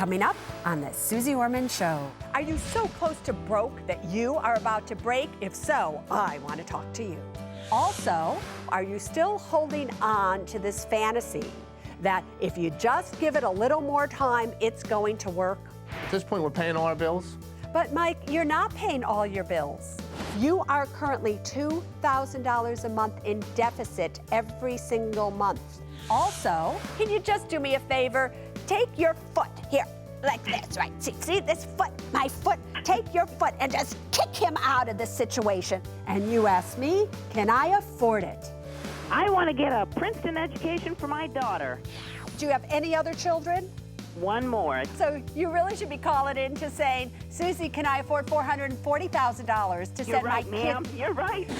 Coming up on the Suze Orman Show. Are you so close to broke that you are about to break? If so, I want to talk to you. Also, are you still holding on to this fantasy that if you just give it a little more time, it's going to work? At this point, we're paying all our bills. But Mike, you're not paying all your bills. You are currently $2,000 a month in deficit every single month. Also, can you just do me a favor? Take your foot here, like this, right? See this foot, my foot? Take your foot and just kick him out of this situation. And you ask me, can I afford it? I want to get a Princeton education for my daughter. Do you have any other children? One more. So you really should be calling in to saying, Susie, can I afford $440,000 to send right, my ma'am. kid? You're right.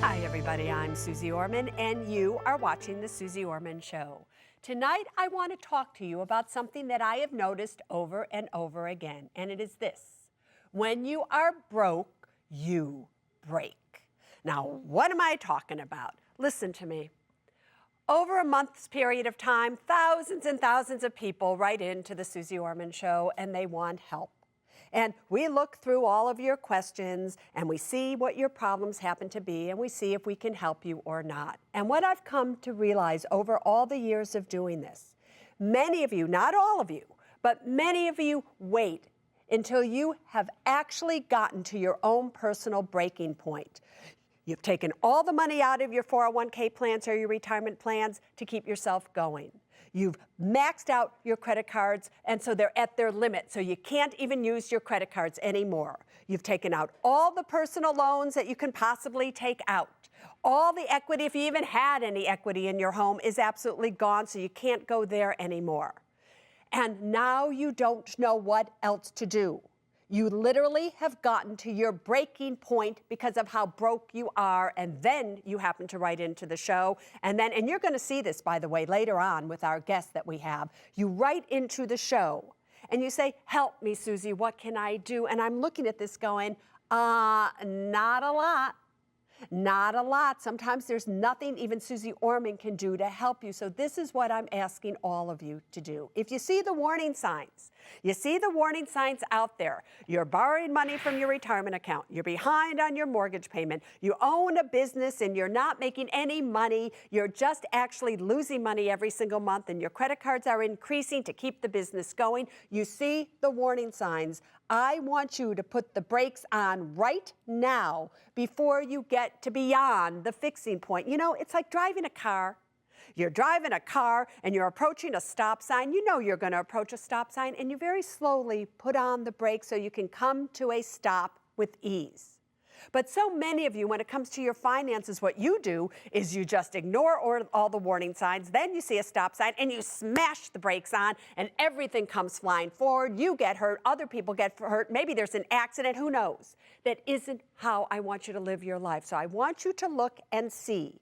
Hi, everybody. I'm Suze Orman, and you are watching the Suze Orman Show. Tonight, I want to talk to you about something that I have noticed over and over again, and it is this. When you are broke, you break. Now, what am I talking about? Listen to me. Over a month's period of time, thousands and thousands of people write into the Suze Orman Show, and they want help. And we look through all of your questions, and we see what your problems happen to be, and we see if we can help you or not. And what I've come to realize over all the years of doing this, many of you, not all of you, but many of you wait until you have actually gotten to your own personal breaking point. You've taken all the money out of your 401k plans or your retirement plans to keep yourself going. You've maxed out your credit cards, and so they're at their limit, so you can't even use your credit cards anymore. You've taken out all the personal loans that you can possibly take out. All the equity, if you even had any equity in your home, is absolutely gone, so you can't go there anymore. And now you don't know what else to do. You literally have gotten to your breaking point because of how broke you are, and then you happen to write into the show. And you're going to see this, by the way, later on with our guest that we have. You write into the show, and you say, help me, Susie, what can I do? And I'm looking at this going, not a lot. Not a lot. Sometimes there's nothing even Suze Orman can do to help you. So this is what I'm asking all of you to do. If you see the warning signs, out there. You're borrowing money from your retirement account. You're behind on your mortgage payment. You own a business and you're not making any money. You're just actually losing money every single month, and your credit cards are increasing to keep the business going. You see the warning signs. I want you to put the brakes on right now before you get to beyond the fixing point. You know, it's like driving a car. You're driving a car and you're approaching a stop sign. You know you're going to approach a stop sign, and you very slowly put on the brakes so you can come to a stop with ease. But so many of you, when it comes to your finances, what you do is you just ignore all the warning signs. Then you see a stop sign and you smash the brakes on, and everything comes flying forward. You get hurt. Other people get hurt. Maybe there's an accident. Who knows? That isn't how I want you to live your life. So I want you to look and see.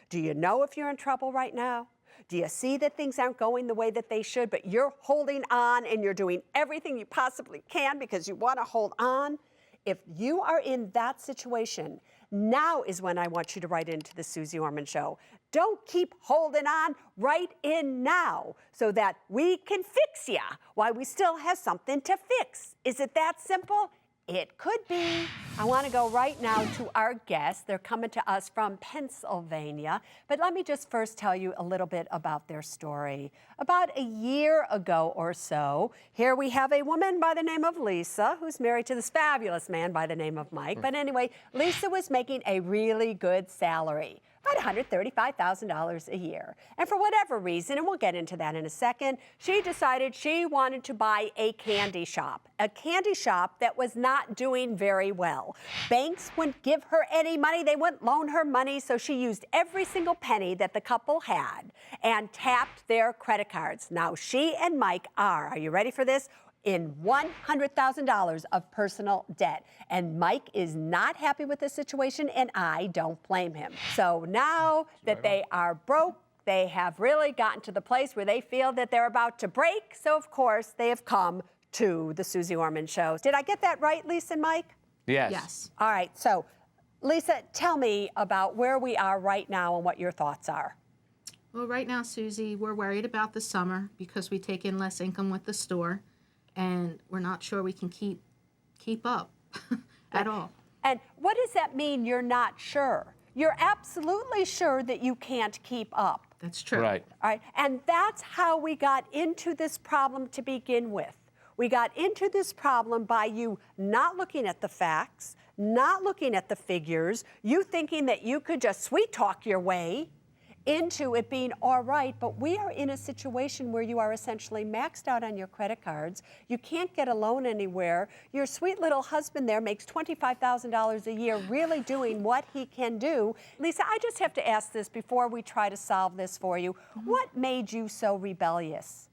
Do you know if you're in trouble right now? Do you see that things aren't going the way that they should, but you're holding on and you're doing everything you possibly can because you want to hold on? If you are in that situation, now is when I want you to write into the Suze Orman Show. Don't keep holding on. Write in now so that we can fix ya while we still have something to fix. Is it that simple? It could be. I want to go right now to our guests. They're coming to us from Pennsylvania. But let me just first tell you a little bit about their story. About a year ago or so, here we have a woman by the name of Lisa who's married to this fabulous man by the name of Mike. But anyway, Lisa was making a really good salary. About $135,000 a year. And for whatever reason, and we'll get into that in a second, she decided she wanted to buy a candy shop that was not doing very well. Banks wouldn't give her any money. They wouldn't loan her money, so she used every single penny that the couple had and tapped their credit cards. Now, she and Mike are you ready for this? In $100,000 of personal debt. And Mike is not happy with this situation, and I don't blame him. So now that they are broke, they have really gotten to the place where they feel that they're about to break. So, of course, they have come to the Suze Orman Show. Did I get that right, Lisa and Mike? Yes. Yes. All right, so Lisa, tell me about where we are right now and what your thoughts are. Well, right now, Susie, we're worried about the summer because we take in less income with the store, and we're not sure we can keep up at all. And what does that mean, you're not sure? You're absolutely sure that you can't keep up. That's true. Right. All right, and that's how we got into this problem to begin with. We got into this problem by you not looking at the facts, not looking at the figures, you thinking that you could just sweet talk your way into it being all right, but we are in a situation where you are essentially maxed out on your credit cards. You can't get a loan anywhere. Your sweet little husband there makes $25,000 a year really doing what he can do. Lisa, I just have to ask this before we try to solve this for you. What made you so rebellious?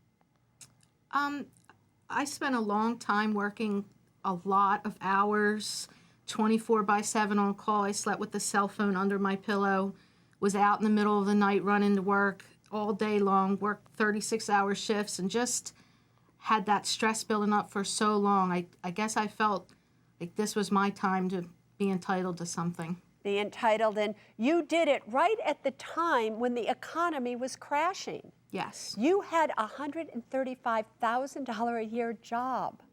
I spent a long time working a lot of hours, 24/7 on call. I slept with the cell phone under my pillow, was out in the middle of the night running to work all day long, worked 36-hour shifts, and just had that stress building up for so long. I guess I felt like this was my time to be entitled to something. Be entitled, and you did it right at the time when the economy was crashing. Yes. You had a $135,000 a year job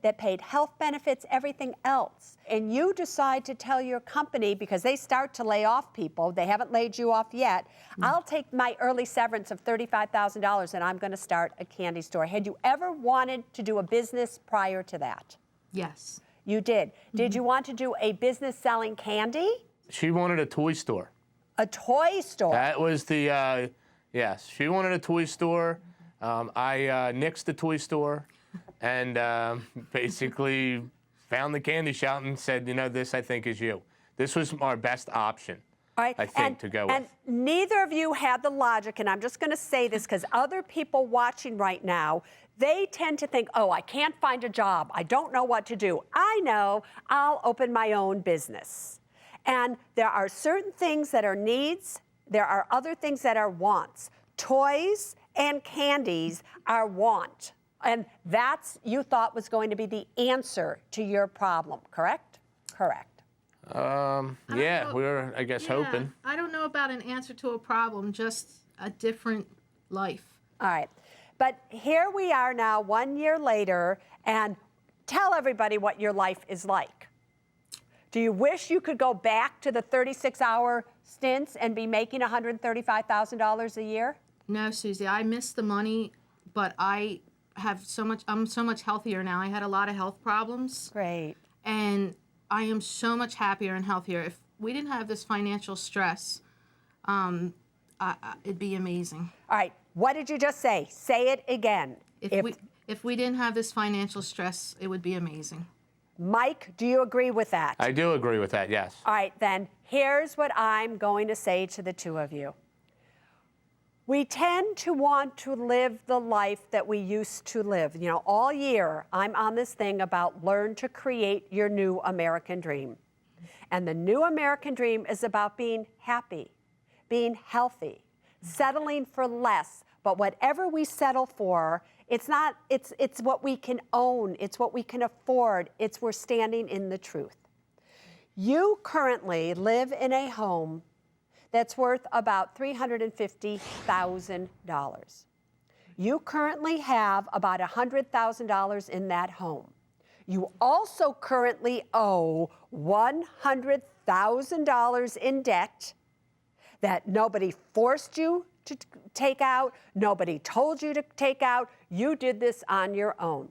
that paid health benefits, everything else. And you decide to tell your company, because they start to lay off people, they haven't laid you off yet, I'll take my early severance of $35,000 and I'm gonna start a candy store. Had you ever wanted to do a business prior to that? Yes. You did. Did you want to do a business selling candy? She wanted a toy store. A toy store? That was the, yes, she wanted a toy store. I nixed the toy store and basically found the candy shop and said, you know, this I think is you. This was our best option, All right. I think, to go with. And neither of you had the logic, and I'm just going to say this because other people watching right now, they tend to think, oh, I can't find a job. I don't know what to do. I know, I'll open my own business. And there are certain things that are needs. There are other things that are wants. Toys and candies are want. And that's, you thought, was going to be the answer to your problem, correct? Correct. Yeah, know. we were, I guess, hoping. I don't know about an answer to a problem, just a different life. All right. But here we are now, 1 year later, and tell everybody what your life is like. Do you wish you could go back to the 36-hour stints and be making $135,000 a year? No, Susie, I miss the money, but I'm so much healthier now. I had a lot of health problems. Great. And I am so much happier and healthier. If we didn't have this financial stress, it'd be amazing. All right. What did you just say? Say it again. If we didn't have this financial stress, it would be amazing. Mike, do you agree with that? I do agree with that, yes. All right, then here's what I'm going to say to the two of you. We tend to want to live the life that we used to live. You know, all year I'm on this thing about learn to create your new American dream. And the new American dream is about being happy, being healthy, settling for less. But whatever we settle for, it's what we can own, it's what we can afford, it's we're standing in the truth. You currently live in a home that's worth about $350,000. You currently have about $100,000 in that home. You also currently owe $100,000 in debt that nobody forced you to take out, nobody told you to take out, you did this on your own.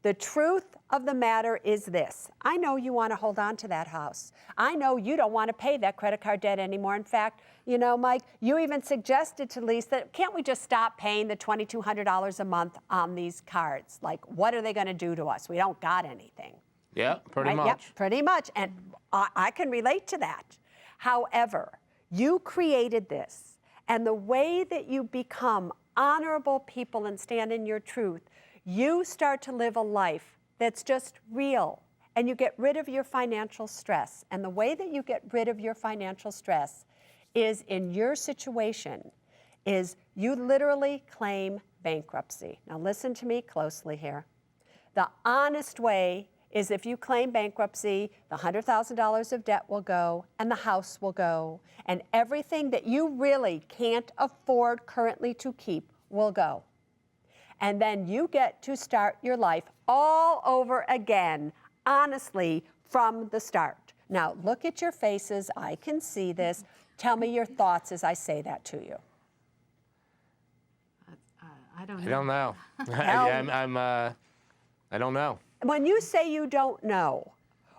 The truth of the matter is this. I know you want to hold on to that house. I know you don't want to pay that credit card debt anymore. In fact, you know, Mike, you even suggested to Lisa that can't we just stop paying the $2,200 a month on these cards? Like, what are they going to do to us? We don't got anything. Yeah, pretty Right? much. Yep, pretty much. And I can relate to that. However, you created this. And the way that you become honorable people and stand in your truth, you start to live a life that's just real. And you get rid of your financial stress. And the way that you get rid of your financial stress is, in your situation, is you literally claim bankruptcy. Now listen to me closely here. The honest way is if you claim bankruptcy, the $100,000 of debt will go and the house will go, and everything that you really can't afford currently to keep will go. And then you get to start your life all over again, honestly, from the start. Now, look at your faces. I can see this. Tell me your thoughts as I say that to you. I don't know. I don't know. I don't know. When you say you don't know,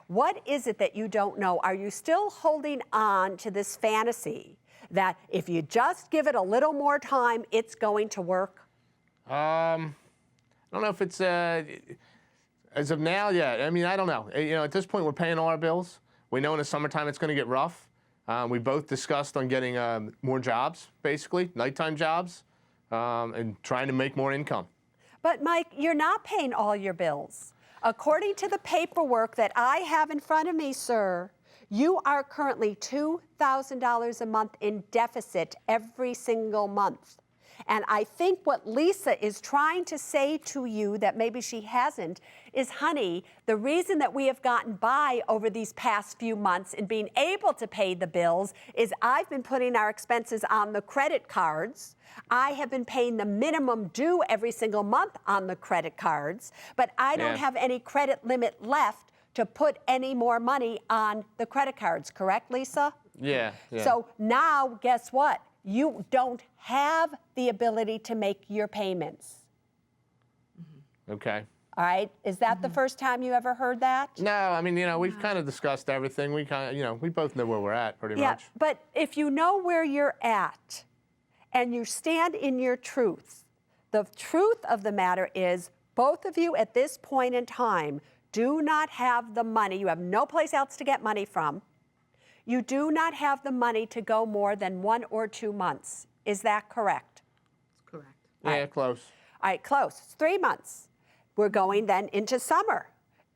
what is it that you don't know? Are you still holding on to this fantasy that if you just give it a little more time, it's going to work? I don't know if it's as of now yet. I mean, I don't know. You know, at this point, we're paying all our bills. We know in the summertime it's going to get rough. We both discussed on getting more jobs, basically, nighttime jobs, and trying to make more income. But Mike, you're not paying all your bills. According to the paperwork that I have in front of me, sir, you are currently $2,000 a month in deficit every single month. And I think what Lisa is trying to say to you that maybe she hasn't is, honey, the reason that we have gotten by over these past few months and being able to pay the bills is I've been putting our expenses on the credit cards. I have been paying the minimum due every single month on the credit cards, but I don't have any credit limit left to put any more money on the credit cards, correct, Lisa? Yeah. So now, guess what? You don't have the ability to make your payments. Okay. All right? Is that the first time you ever heard that? No, I mean, you know, we've kind of discussed everything. We kind of, you know, we both know where we're at pretty much. But if you know where you're at and you stand in your truth, the truth of the matter is both of you at this point in time do not have the money. You have no place else to get money from. You do not have the money to go more than 1 or 2 months. Is that correct? That's correct. Yeah, close. All right, close. It's 3 months. We're going then into summer.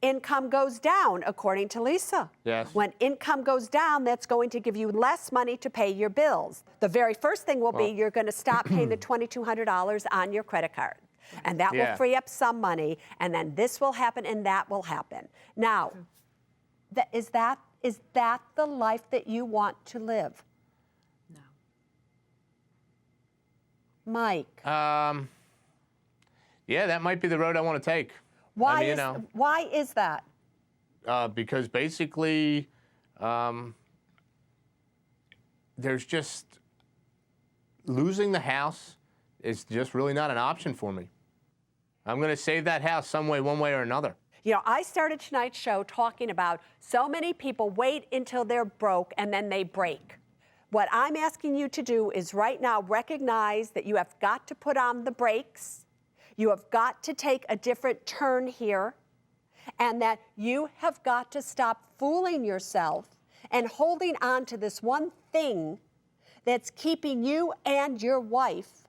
Income goes down, according to Lisa. Yes. When income goes down, that's going to give you less money to pay your bills. The very first thing will be you're going to stop paying the $2,200 on your credit card. And that will free up some money. And then this will happen and that will happen. Now, is that the life that you want to live? No. Mike. Yeah, that might be the road I want to take. Why I mean, is that? Because basically, there's just losing the house is just really not an option for me. I'm going to save that house some way, one way or another. You know, I started tonight's show talking about so many people wait until they're broke and then they break. What I'm asking you to do is right now recognize that you have got to put on the brakes. You have got to take a different turn here, and that you have got to stop fooling yourself and holding on to this one thing that's keeping you and your wife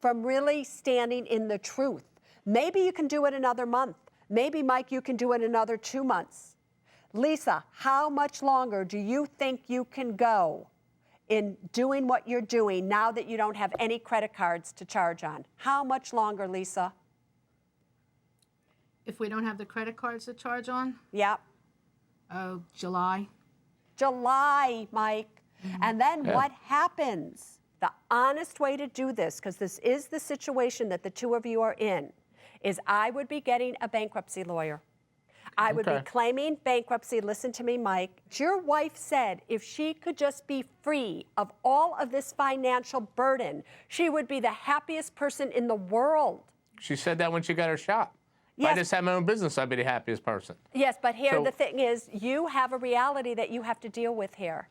from really standing in the truth. Maybe you can do it another month. Maybe, Mike, you can do it another 2 months. Lisa, how much longer do you think you can go in doing what you're doing now that you don't have any credit cards to charge on? How much longer, Lisa? If we don't have the credit cards to charge on, Yep. oh, July. July, Mike. And then what happens? The honest way to do this, because this is the situation that the two of you are in, is I would be getting a bankruptcy lawyer. I would be claiming bankruptcy. Listen to me, Mike. Your wife said if she could just be free of all of this financial burden, she would be the happiest person in the world. She said that when she got her shop. If I just had my own business, I'd be the happiest person. Yes, but here the thing is, you have a reality that you have to deal with here.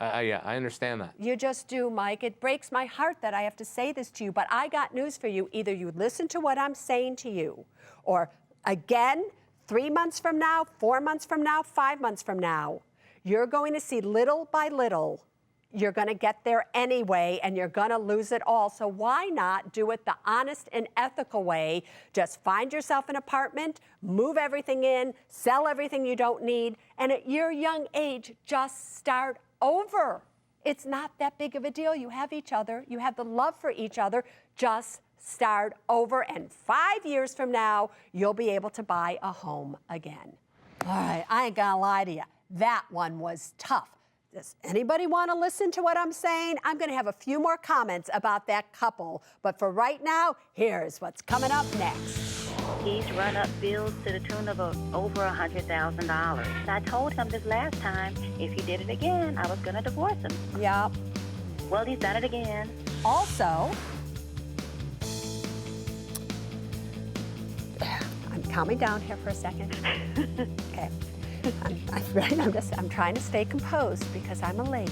Yeah, I understand that. You just do, Mike. It breaks my heart that I have to say this to you, but I got news for you. Either you listen to what I'm saying to you, or again, 3 months from now, 4 months from now, 5 months from now, you're going to see little by little, you're going to get there anyway, and you're going to lose it all. So why not do it the honest and ethical way? Just find yourself an apartment, move everything in, sell everything you don't need, and at your young age, just start over. It's not that big of a deal. You have each other. You have the love for each other. Just start over, and 5 years from now, you'll be able to buy a home again. All right, I ain't gonna lie to you. That one was tough. Does anybody want to listen to what I'm saying? I'm going to have a few more comments about that couple, but for right now, here's what's coming up next. He's run up bills to the tune of over $100,000. I told him this last time, if he did it again, I was going to divorce him. Yep. Well, he's done it again. Also, I'm calming down here for a second. Okay. I'm trying to stay composed because I'm a lady.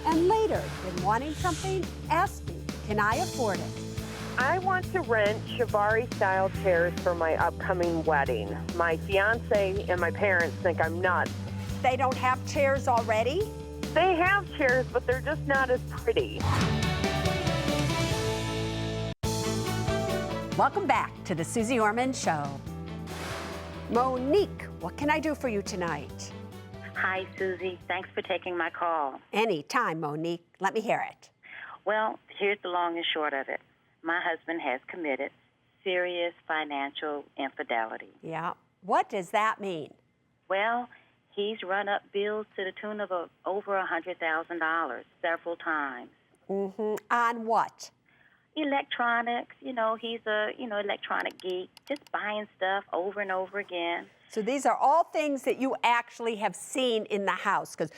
And later, when wanting something, ask me, can I afford it? I want to rent Chivari-style chairs for my upcoming wedding. My fiance and my parents think I'm nuts. They don't have chairs already? They have chairs, but they're just not as pretty. Welcome back to the Suze Orman Show. Monique, what can I do for you tonight? Hi, Susie. Thanks for taking my call. Anytime, Monique. Let me hear it. Well, here's the long and short of it. My husband has committed serious financial infidelity. Yeah. What does that mean? Well, he's run up bills to the tune of over $100,000 several times. Mm-hmm. On what? Electronics, he's a, electronic geek, just buying stuff over and over again. So these are all things that you actually have seen in the house. Because,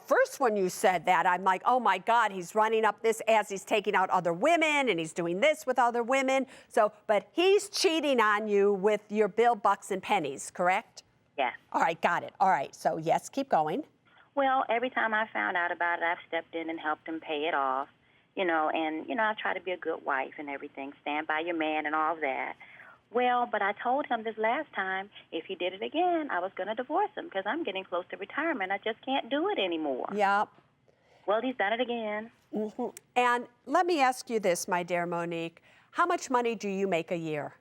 first when you said that, I'm like, oh my God, he's running up this as he's taking out other women and he's doing this with other women. So, but he's cheating on you with your bill, bucks, and pennies, correct? Yes. All right, got it. All right, so yes, keep going. Well, every time I found out about it, I've stepped in and helped him pay it off. I try to be a good wife and everything, stand by your man and all of that. Well, but I told him this last time, if he did it again, I was going to divorce him because I'm getting close to retirement. I just can't do it anymore. Yep. Well, he's done it again. Mm-hmm. And let me ask you this, my dear Monique. How much money do you make a year?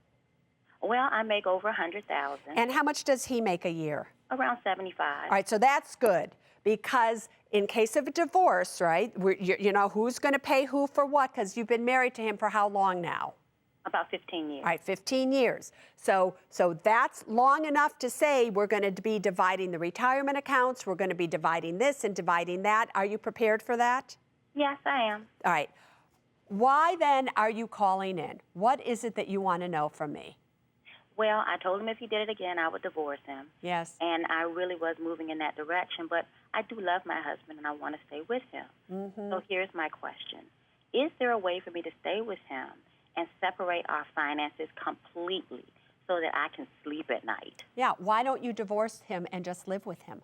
Well, I make over $100,000. And how much does he make a year? Around 75. All right, so that's good because in case of a divorce, right, who's going to pay who for what? Because you've been married to him for how long now? About 15 years. All right, 15 years. So that's long enough to say we're going to be dividing the retirement accounts, we're going to be dividing this and dividing that. Are you prepared for that? Yes, I am. All right. Why then are you calling in? What is it that you want to know from me? Well, I told him if he did it again, I would divorce him. Yes. And I really was moving in that direction, but I do love my husband and I want to stay with him. Mm-hmm. So here's my question. Is there a way for me to stay with him and separate our finances completely so that I can sleep at night? Yeah, why don't you divorce him and just live with him?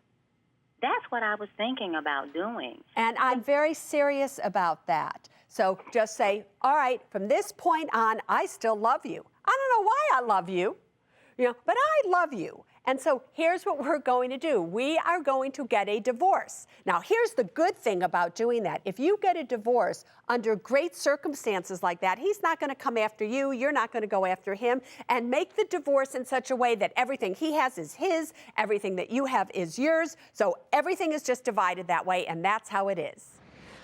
That's what I was thinking about doing. And I'm very serious about that. So just say, all right, from this point on, I still love you. I don't know why I love you, but I love you. And so here's what we're going to do. We are going to get a divorce. Now, here's the good thing about doing that. If you get a divorce under great circumstances like that, he's not going to come after you. You're not going to go after him. And make the divorce in such a way that everything he has is his, everything that you have is yours. So everything is just divided that way, and that's how it is.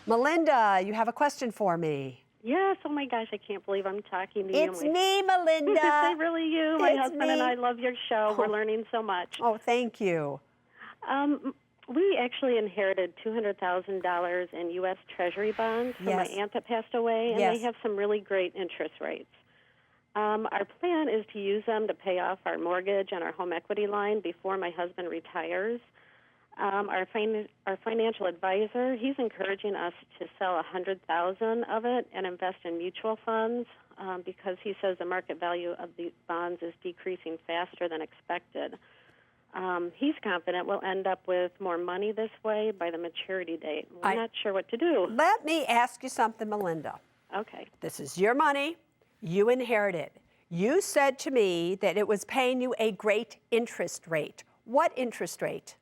Melinda, you have a question for me. Yes, oh my gosh, I can't believe I'm talking to you. It's me, Melinda. Is it really you? My It's husband me. and I love your show. We're learning so much. Oh, thank you. We actually inherited $200,000 in U.S. Treasury bonds from Yes. my aunt that passed away, and Yes. they have some really great interest rates. Our plan is to use them to pay off our mortgage and our home equity line before my husband retires. Our financial advisor, he's encouraging us to sell $100,000 of it and invest in mutual funds because he says the market value of the bonds is decreasing faster than expected. He's confident we'll end up with more money this way by the maturity date. We're not sure what to do. Let me ask you something, Melinda. Okay. This is your money. You inherited. You said to me that it was paying you a great interest rate. What interest rate?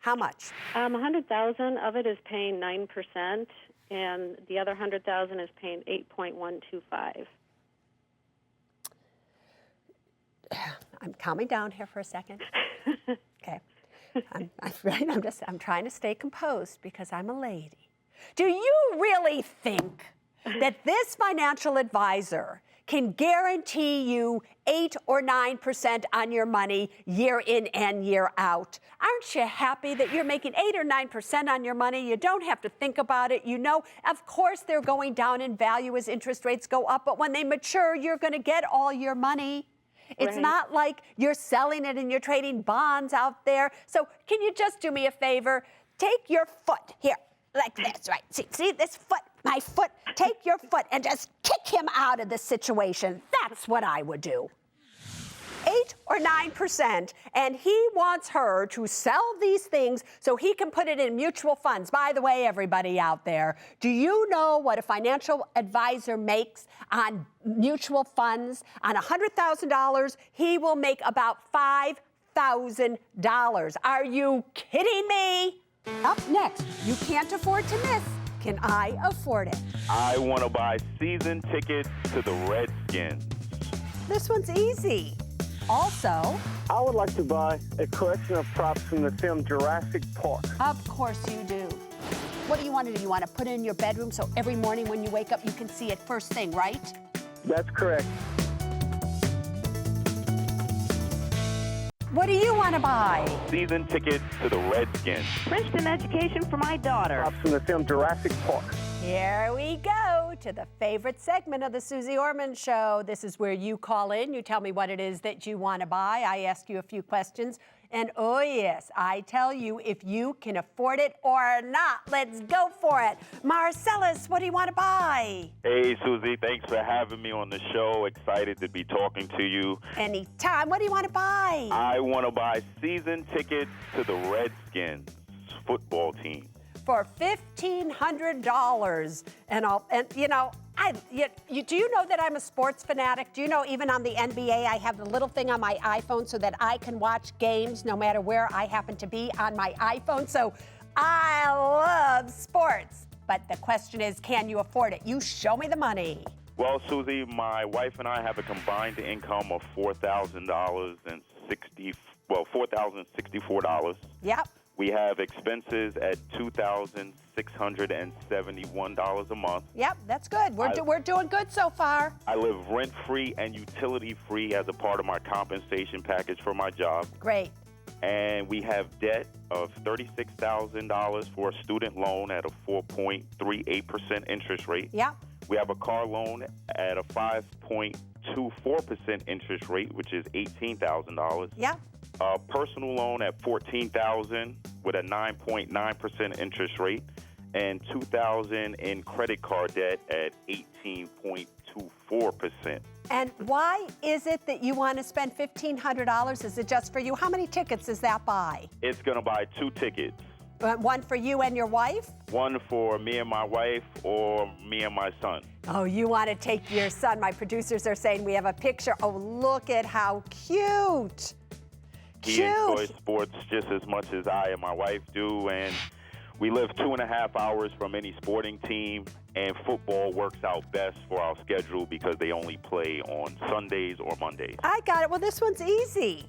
How much? 100,000 of it is paying 9%, and the other 100,000 is paying 8.125. I'm calming down here for a second. Okay. I'm trying to stay composed because I'm a lady. Do you really think that this financial advisor can guarantee you 8 or 9% on your money year in and year out. Aren't you happy that you're making 8 or 9% on your money? You don't have to think about it. You know, of course, they're going down in value as interest rates go up, but when they mature, you're going to get all your money. It's not like you're selling it and you're trading bonds out there. So can you just do me a favor? Take your foot here, like this, right? See this foot, my foot? Take your foot and just kick him out of the situation. That's what I would do. 8 or 9%, and he wants her to sell these things so he can put it in mutual funds. By the way, everybody out there, do you know what a financial advisor makes on mutual funds? On $100,000, he will make about $5,000. Are you kidding me? Up next, you can't afford to miss. Can I afford it? I want to buy season tickets to the Redskins. This one's easy. Also, I would like to buy a collection of props from the film Jurassic Park. of course you do. What do you want to do? You want to put it in your bedroom so every morning when you wake up you can see it first thing, right? That's correct. What do you want to buy? Season tickets to the Redskins. Princeton education for my daughter. Props from the film Jurassic Park. Here we go to the favorite segment of the Suze Orman Show. This is where you call in, you tell me what it is that you want to buy. I ask you a few questions, and oh yes, I tell you if you can afford it or not. Let's go for it. Marcellus, what do you want to buy? Hey, Susie, thanks for having me on the show. Excited to be talking to you. Anytime. What do you want to buy? I want to buy season tickets to the Redskins football team. For $1,500, and you know, do you know that I'm a sports fanatic? Do you know even on the NBA, I have the little thing on my iPhone so that I can watch games no matter where I happen to be on my iPhone. So I love sports, but the question is, can you afford it? You show me the money. Well, Susie, my wife and I have a combined income of $4,064. Yep. We have expenses at $2,671 a month. Yep, that's good. We're doing good so far. I live rent-free and utility-free as a part of my compensation package for my job. Great. And we have debt of $36,000 for a student loan at a 4.38% interest rate. Yep. We have a car loan at a 5.24% interest rate, which is $18,000. Yep. A personal loan at $14,000 with a 9.9% interest rate, and $2,000 in credit card debt at 18.24%. And why is it that you want to spend $1,500? Is it just for you? How many tickets does that buy? It's going to buy 2 tickets. One for you and your wife? One for me and my wife, or me and my son. Oh, you want to take your son. My producers are saying we have a picture. Oh, look at how cute. He enjoys sports just as much as I and my wife do, and we live 2.5 hours from any sporting team, and football works out best for our schedule because they only play on Sundays or Mondays. I got it. Well, this one's easy.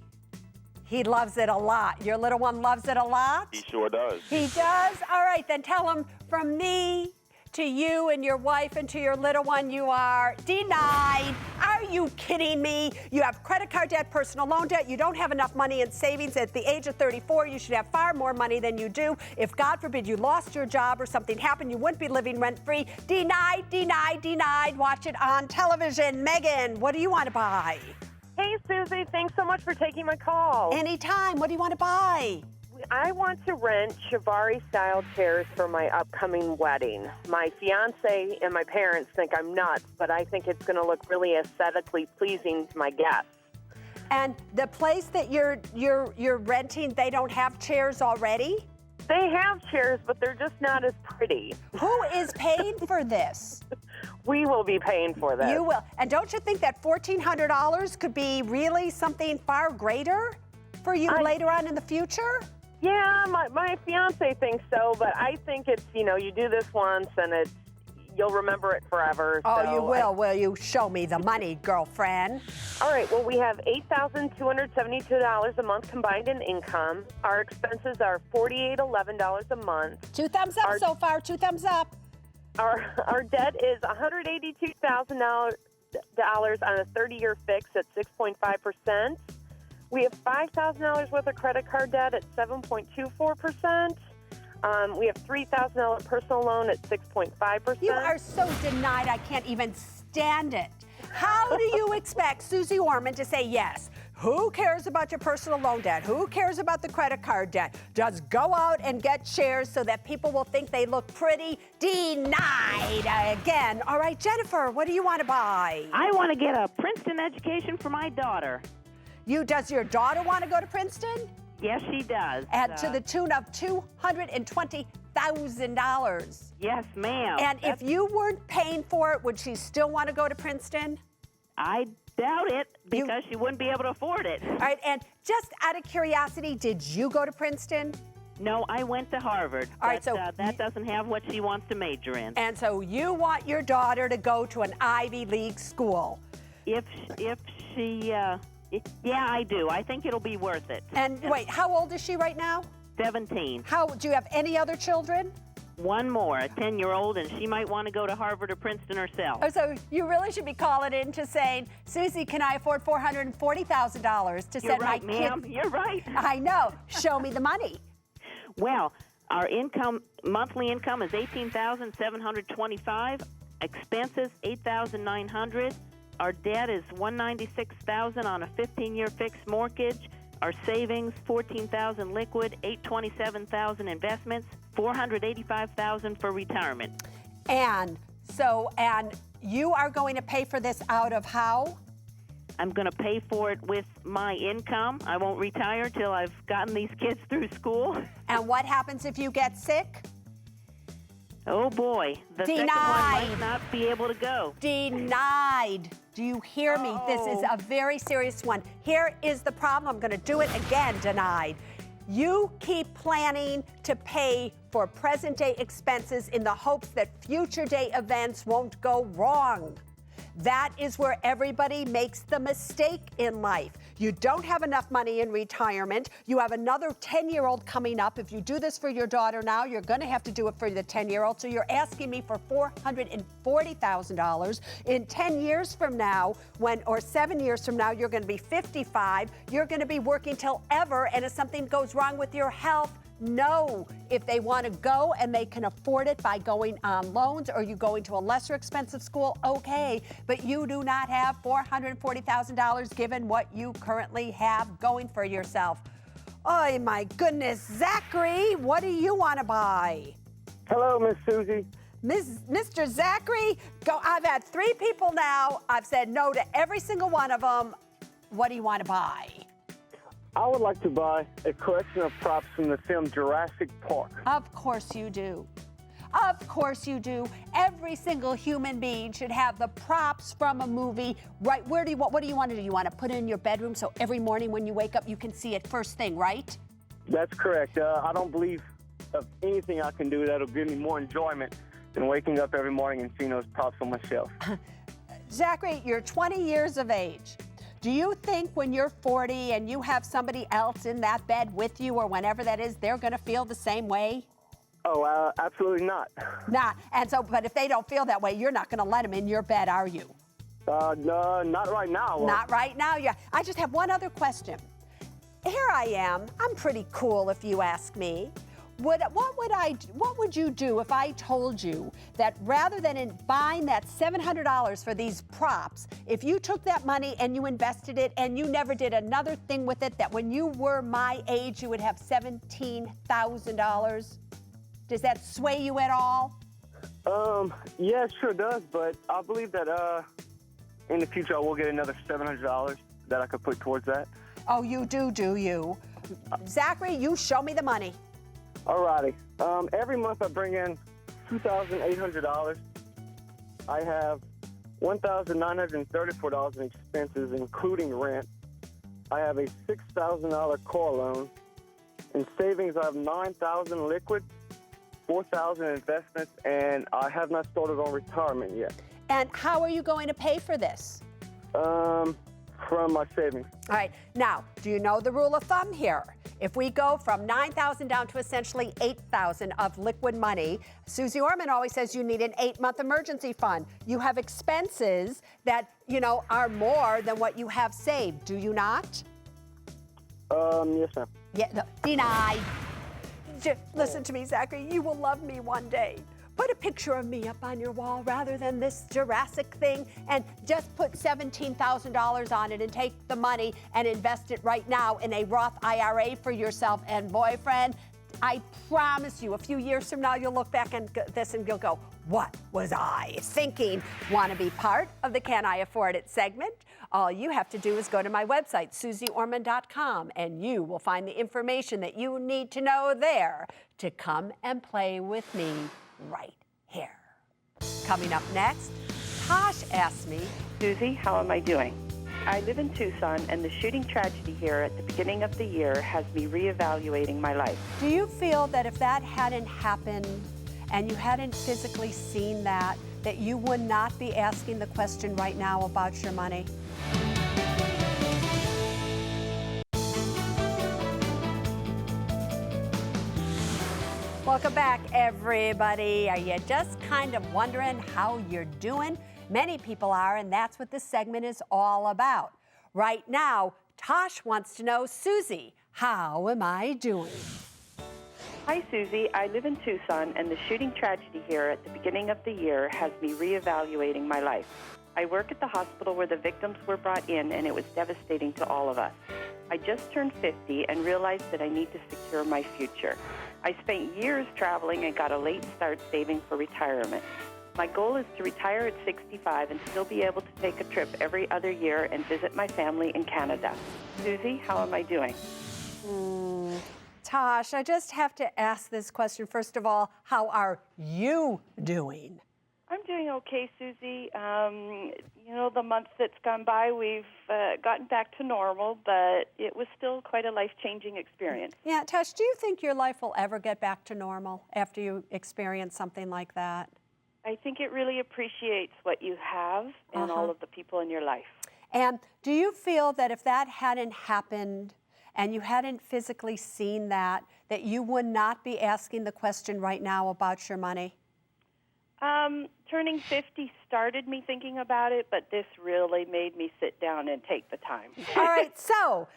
He loves it a lot. Your little one loves it a lot? He sure does. He does? All right, then tell him from me to you and your wife and to your little one, you are denied. Are you kidding me? You have credit card debt, personal loan debt. You don't have enough money in savings. At the age of 34, you should have far more money than you do. If, God forbid, you lost your job or something happened, you wouldn't be living rent-free. Denied, denied, denied. Watch it on television. Megan, what do you want to buy? Hey, Susie, thanks so much for taking my call. Anytime. What do you want to buy? I want to rent Chiavari-style chairs for my upcoming wedding. My fiance and my parents think I'm nuts, but I think it's going to look really aesthetically pleasing to my guests. And the place that you're renting, they don't have chairs already? They have chairs, but they're just not as pretty. Who is paying for this? We will be paying for this. You will. And don't you think that $1,400 could be really something far greater for you later on in the future? Yeah, my fiance thinks so, but I think it's, you do this once and you'll remember it forever. Oh, so you will. Will you show me the money, girlfriend? All right, well, we have $8,272 a month combined in income. Our expenses are $4,811 a month. 2 thumbs up so far, 2 thumbs up. Our debt is $182,000 on a 30-year fix at 6.5%. We have $5,000 worth of credit card debt at 7.24%. We have $3,000 personal loan at 6.5%. You are so denied, I can't even stand it. How do you expect Suze Orman to say yes? Who cares about your personal loan debt? Who cares about the credit card debt? Just go out and get shares so that people will think they look pretty. Denied again. All right, Jennifer, what do you want to buy? I want to get a Princeton education for my daughter. Does your daughter want to go to Princeton? Yes, she does. And to the tune of $220,000. Yes, ma'am. And if you weren't paying for it, would she still want to go to Princeton? I doubt it because she wouldn't be able to afford it. All right, and just out of curiosity, did you go to Princeton? No, I went to Harvard. All right, but, so that doesn't have what she wants to major in. And so you want your daughter to go to an Ivy League school? If she, yeah, I do. I think it'll be worth it. And wait, how old is she right now? 17. Do you have any other children? One more, a 10-year-old, and she might want to go to Harvard or Princeton herself. Oh, so you really should be calling in to saying, Susie, can I afford $440,000 to send my kids? You're right, ma'am. You're right. I know. Show me the money. Well, our monthly income is $18,725. Expenses $8,900. Our debt is $196,000 on a 15-year fixed mortgage. Our savings $14,000 liquid, $827,000 investments, $485,000 for retirement. And you are going to pay for this out of how? I'm going to pay for it with my income. I won't retire till I've gotten these kids through school. And what happens if you get sick? Oh boy, the second one might not be able to go. Denied. Do you hear me? This is a very serious one. Here is the problem. I'm going to do it again. Denied. You keep planning to pay for present day expenses in the hopes that future day events won't go wrong. That is where everybody makes the mistake in life. You don't have enough money in retirement. You have another 10-year-old coming up. If you do this for your daughter now, you're going to have to do it for the 10-year-old. So you're asking me for $440,000. In 10 years from now, or 7 years from now, you're going to be 55. You're going to be working till ever. And if something goes wrong with your health, no. If they want to go and they can afford it by going on loans or you going to a lesser expensive school, okay. But you do not have $440,000 given what you currently have going for yourself. Oh, my goodness. Zachary, what do you want to buy? Hello, Miss Susie. Mr. Zachary, go. I've had 3 people now. I've said no to every single one of them. What do you want to buy? I would like to buy a collection of props from the film Jurassic Park. Of course you do. Of course you do. Every single human being should have the props from a movie. Right, what do you want to do? You want to put it in your bedroom so every morning when you wake up you can see it first thing, right? That's correct. I don't believe of anything I can do that'll give me more enjoyment than waking up every morning and seeing those props on my shelf. Zachary, you're 20 years of age. Do you think when you're 40 and you have somebody else in that bed with you or whenever that is, they're going to feel the same way? Oh, absolutely not. Nah, but if they don't feel that way, you're not going to let them in your bed, are you? No, not right now. Not right now, yeah. I just have one other question. Here I am. I'm pretty cool if you ask me. What would you do if I told you that rather than buying that $700 for these props, if you took that money and you invested it and you never did another thing with it, that when you were my age, you would have $17,000? Does that sway you at all? Yeah, it sure does, but I believe that in the future I will get another $700 that I could put towards that. Oh, you do you? Zachary, you show me the money. Alrighty. Every month I bring in $2,800. I have $1,934 in expenses, including rent. I have a $6,000 car loan. In savings, I have $9,000 liquid, $4,000 investments, and I have not started on retirement yet. And how are you going to pay for this? from my savings. All right. Now, do you know the rule of thumb here? If we go from $9,000 down to essentially $8,000 of liquid money, Suze Orman always says you need an 8-month emergency fund. You have expenses that, are more than what you have saved. Do you not? Yes, ma'am. Yeah, no, denied. Listen to me, Zachary. You will love me one day. Put a picture of me up on your wall rather than this Jurassic thing, and just put $17,000 on it and take the money and invest it right now in a Roth IRA for yourself and boyfriend. I promise you, a few years from now, you'll look back at this and you'll go, what was I thinking? Want to be part of the Can I Afford It segment? All you have to do is go to my website, SuzeOrman.com, and you will find the information that you need to know there to come and play with me right here. Coming up next, Tosh asked me, Susie, how am I doing? I live in Tucson, and the shooting tragedy here at the beginning of the year has me reevaluating my life. do you feel that if that hadn't happened and you hadn't physically seen that you would not be asking the question right now about your money? Welcome back, everybody. Are you just kind of wondering how you're doing? Many people are, and that's what this segment is all about. Right now, Tosh wants to know, Susie, how am I doing? Hi, Susie. I live in Tucson, and the shooting tragedy here at the beginning of the year has me reevaluating my life. I work at the hospital where the victims were brought in, and it was devastating to all of us. I just turned 50 and realized that I need to secure my future. I spent years traveling and got a late start saving for retirement. My goal is to retire at 65 and still be able to take a trip every other year and visit my family in Canada. Susie, how am I doing? Tosh, I just have to ask this question. First of all, how are you doing? I'm doing okay, Susie. The month that's gone by, we've gotten back to normal, but it was still quite a life-changing experience. Yeah, Tosh, do you think your life will ever get back to normal after you experience something like that? I think it really appreciates what you have and all of the people in your life. And do you feel that if that hadn't happened and you hadn't physically seen that you would not be asking the question right now about your money? Turning 50 started me thinking about it, but this really made me sit down and take the time. All right, so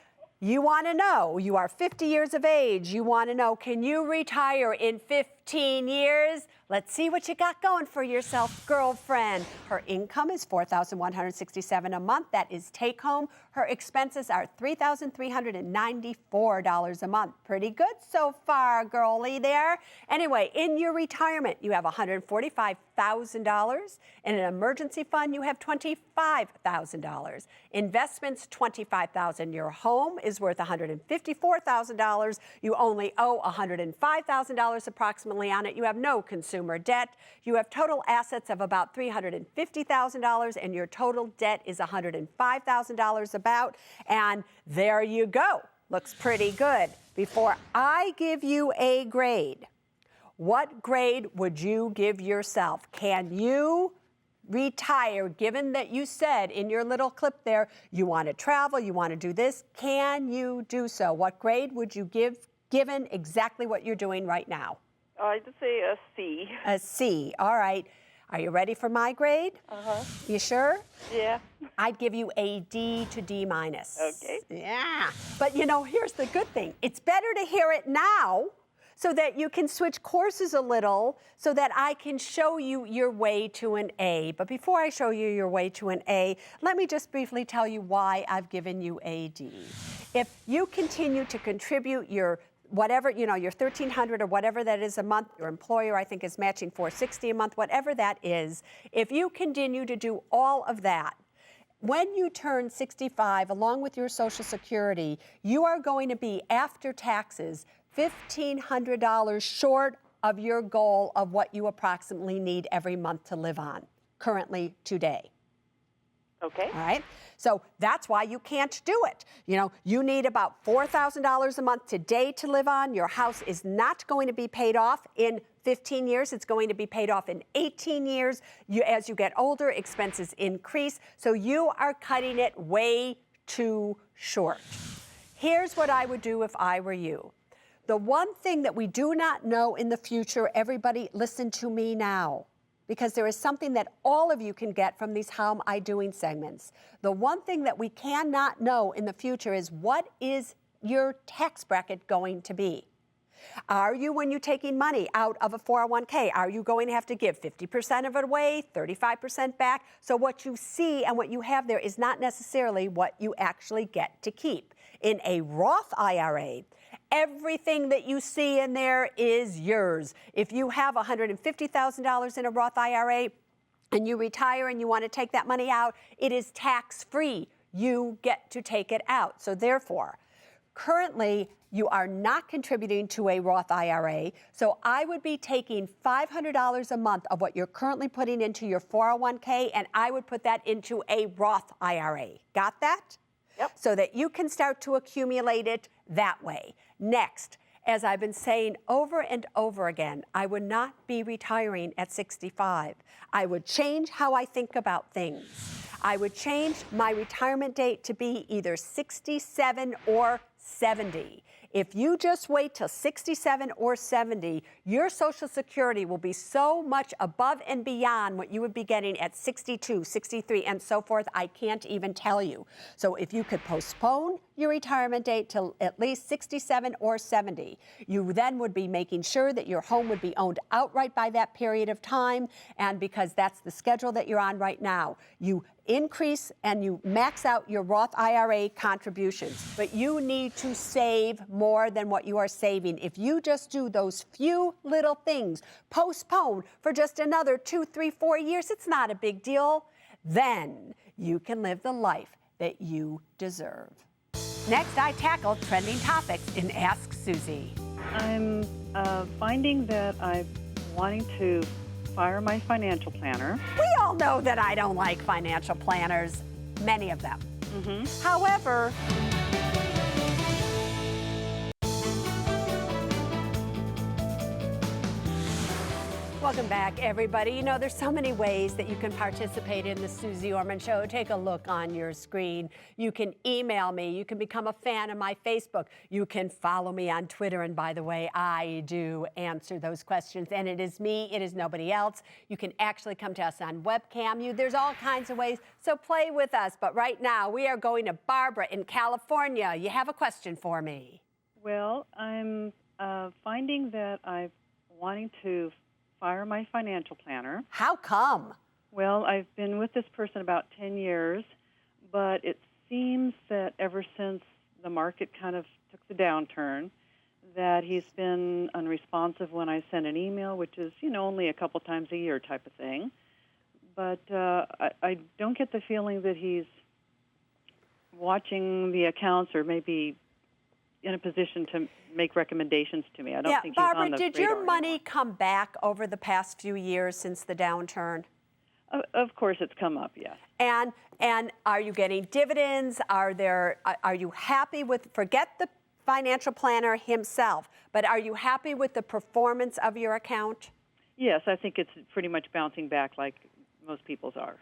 you want to know, you are 50 years of age, you want to know, can you retire in 15 years? Let's see what you got going for yourself, girlfriend. Her income is $4,167 a month. That is take home. Her expenses are $3,394 a month. Pretty good so far, girlie there. Anyway, in your retirement, you have $145,000. In an emergency fund, you have $25,000. Investments, $25,000. Your home is worth $154,000. You only owe $105,000 approximately on it. You have no consumer debt. You have total assets of about $350,000, and your total debt is $105,000 about. And there you go. Looks pretty good. Before I give you a grade, what grade would you give yourself? Can you retire, given that you said in your little clip there, you want to travel, you want to do this? Can you do so? What grade would you give, given exactly what you're doing right now? I'd say a C. A C. All right. Are you ready for my grade? You sure? Yeah. I'd give you a D to D minus. Okay. Yeah. But here's the good thing. It's better to hear it now so that you can switch courses a little so that I can show you your way to an A. But before I show you your way to an A, let me just briefly tell you why I've given you a D. If you continue to contribute your whatever, your $1,300 or whatever that is a month, your employer, I think, is matching $460 a month, whatever that is, if you continue to do all of that, when you turn 65, along with your Social Security, you are going to be, after taxes, $1,500 short of your goal of what you approximately need every month to live on, currently today. Okay. All right. So that's why you can't do it. You need about $4,000 a month today to live on. Your house is not going to be paid off in 15 years. It's going to be paid off in 18 years. As you get older, expenses increase. So you are cutting it way too short. Here's what I would do if I were you. The one thing that we do not know in the future, everybody listen to me now, because there is something that all of you can get from these How Am I Doing segments. The one thing that we cannot know in the future is what is your tax bracket going to be? Are you, when you're taking money out of a 401k, are you going to have to give 50% of it away, 35% back? So what you see and what you have there is not necessarily what you actually get to keep. In a Roth IRA, everything that you see in there is yours. If you have $150,000 in a Roth IRA and you retire and you want to take that money out, it is tax-free. You get to take it out. So therefore, currently, you are not contributing to a Roth IRA, so I would be taking $500 a month of what you're currently putting into your 401k, and I would put that into a Roth IRA. Got that? Yep. So that you can start to accumulate it that way. Next, as I've been saying over and over again, I would not be retiring at 65. I would change how I think about things. I would change my retirement date to be either 67 or 70. If you just wait till 67 or 70, your Social Security will be so much above and beyond what you would be getting at 62, 63, and so forth, I can't even tell you. So if you could postpone your retirement date till at least 67 or 70, you then would be making sure that your home would be owned outright by that period of time, and because that's the schedule that you're on right now, you increase and you max out your Roth IRA contributions, but you need to save more than what you are saving. If you just do those few little things, postpone for just another 2, 3, 4 years, it's not a big deal, then you can live the life that you deserve. Next, I tackle trending topics in Ask Suze. I'm finding that I'm wanting to fire my financial planner. We all know that I don't like financial planners, many of them. However, welcome back, everybody. You know, there's so many ways that you can participate in the Suze Orman Show. Take a look on your screen. You can email me. You can become a fan of my Facebook. You can follow me on Twitter. And by the way, I do answer those questions. And it is me. It is nobody else. You can actually come to us on webcam. There's all kinds of ways. So play with us. But right now, we are going to Barbara in California. You have a question for me. Well, I'm finding that I'm wanting to fire my financial planner. How come? Well, I've been with this person about 10 years, but it seems that ever since the market kind of took the downturn, that he's been unresponsive when I send an email, which is, you know, only a couple times a year type of thing. But I don't get the feeling that he's watching the accounts or maybe in a position to make recommendations to me. I don't think he's on the Barbara, did radar your money anymore. come back over the past few years since the downturn? Of course, it's come up, yes. And are you getting dividends? Are you happy with, forget the financial planner himself, but are you happy with the performance of your account? Yes, I think it's pretty much bouncing back like most people's are.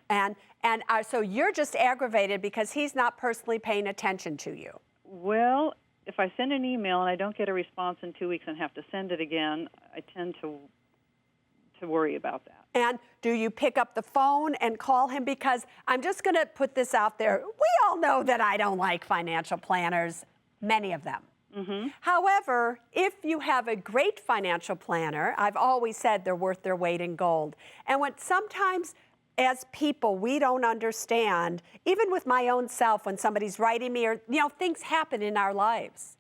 So you're just aggravated because he's not personally paying attention to you. Well, if I send an email and I don't get a response in 2 weeks and have to send it again, I tend to worry about that. And do you pick up the phone and call him? Because I'm just going to put this out there. We all know that I don't like financial planners, many of them. However, if you have a great financial planner, I've always said they're worth their weight in gold. And when sometimes as people, we don't understand, even with my own self, when somebody's writing me or, you know, things happen in our lives.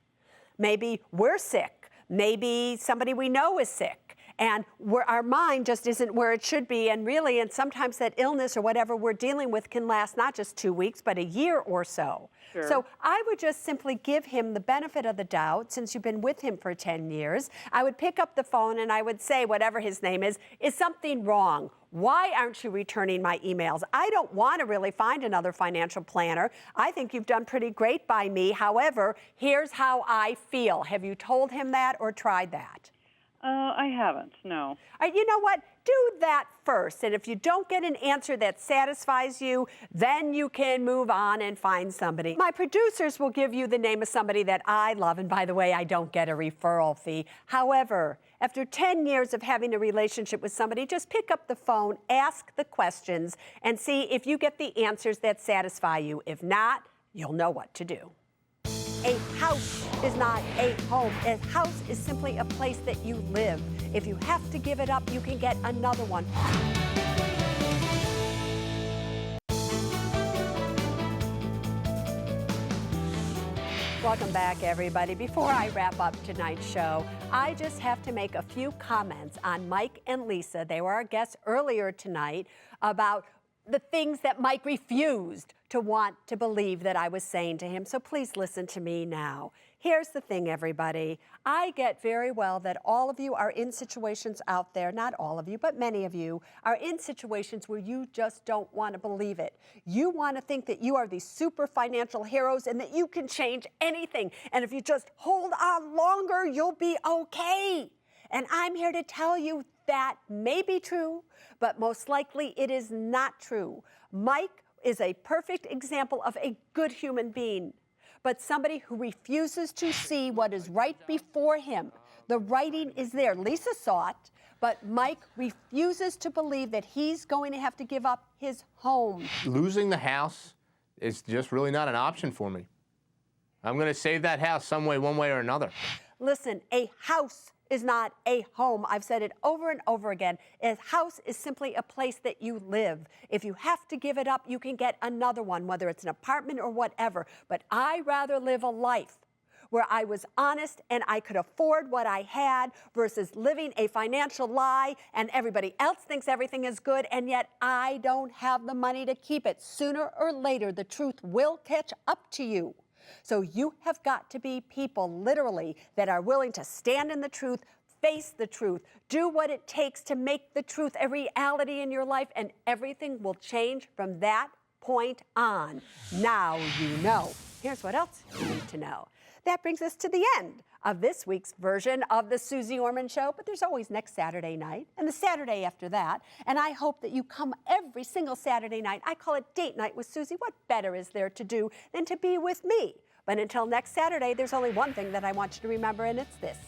Maybe we're sick. Maybe somebody we know is sick. And our mind just isn't where it should be. And really, and sometimes that illness or whatever we're dealing with can last not just 2 weeks, but a year or so. Sure. So I would just simply give him the benefit of the doubt, since you've been with him for 10 years. I would pick up the phone and I would say, whatever his name is something wrong? Why aren't you returning my emails? I don't want to really find another financial planner. I think you've done pretty great by me. However, here's how I feel. Have you told him that or tried that? I haven't, no. You know what? do that first. And if you don't get an answer that satisfies you, then you can move on and find somebody. My producers will give you the name of somebody that I love. And by the way, I don't get a referral fee. However, after 10 years of having a relationship with somebody, just pick up the phone, ask the questions, and see if you get the answers that satisfy you. If not, you'll know what to do. A house is not a home. A house is simply a place that you live. If you have to give it up, you can get another one. Welcome back, everybody. Before I wrap up tonight's show, I just have to make a few comments on Mike and Lisa. They were our guests earlier tonight about the things that Mike refused to want to believe that I was saying to him. So please listen to me now. Here's the thing, everybody. I get very well that all of you are in situations out there, not all of you, but many of you are in situations where you just don't want to believe it. You want to think that you are these super financial heroes and that you can change anything. And if you just hold on longer, you'll be okay. And I'm here to tell you that may be true, but most likely it is not true. Mike is a perfect example of a good human being, but somebody who refuses to see what is right before him. The writing is there. Lisa saw it, but Mike refuses to believe that he's going to have to give up his home. Losing the house is just really not an option for me. I'm going to save that house some way, one way or another. Listen, a house is not a home. I've said it over and over again. A house is simply a place that you live. If you have to give it up, you can get another one, whether it's an apartment or whatever. But I rather live a life where I was honest and I could afford what I had versus living a financial lie and everybody else thinks everything is good and yet I don't have the money to keep it. Sooner or later, the truth will catch up to you. So you have got to be people, literally, that are willing to stand in the truth, face the truth, do what it takes to make the truth a reality in your life, and everything will change from that point on. Now you know. Here's what else you need to know. That brings us to the end of this week's version of the Suze Orman Show, but there's always next Saturday night and the Saturday after that, and I hope that you come every single Saturday night. I call it Date Night with Suze. What better is there to do than to be with me? But until next Saturday, there's only one thing that I want you to remember, and it's this: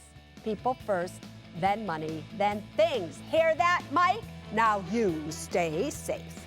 people first, then money, then things. Hear that, Mike? Now you stay safe.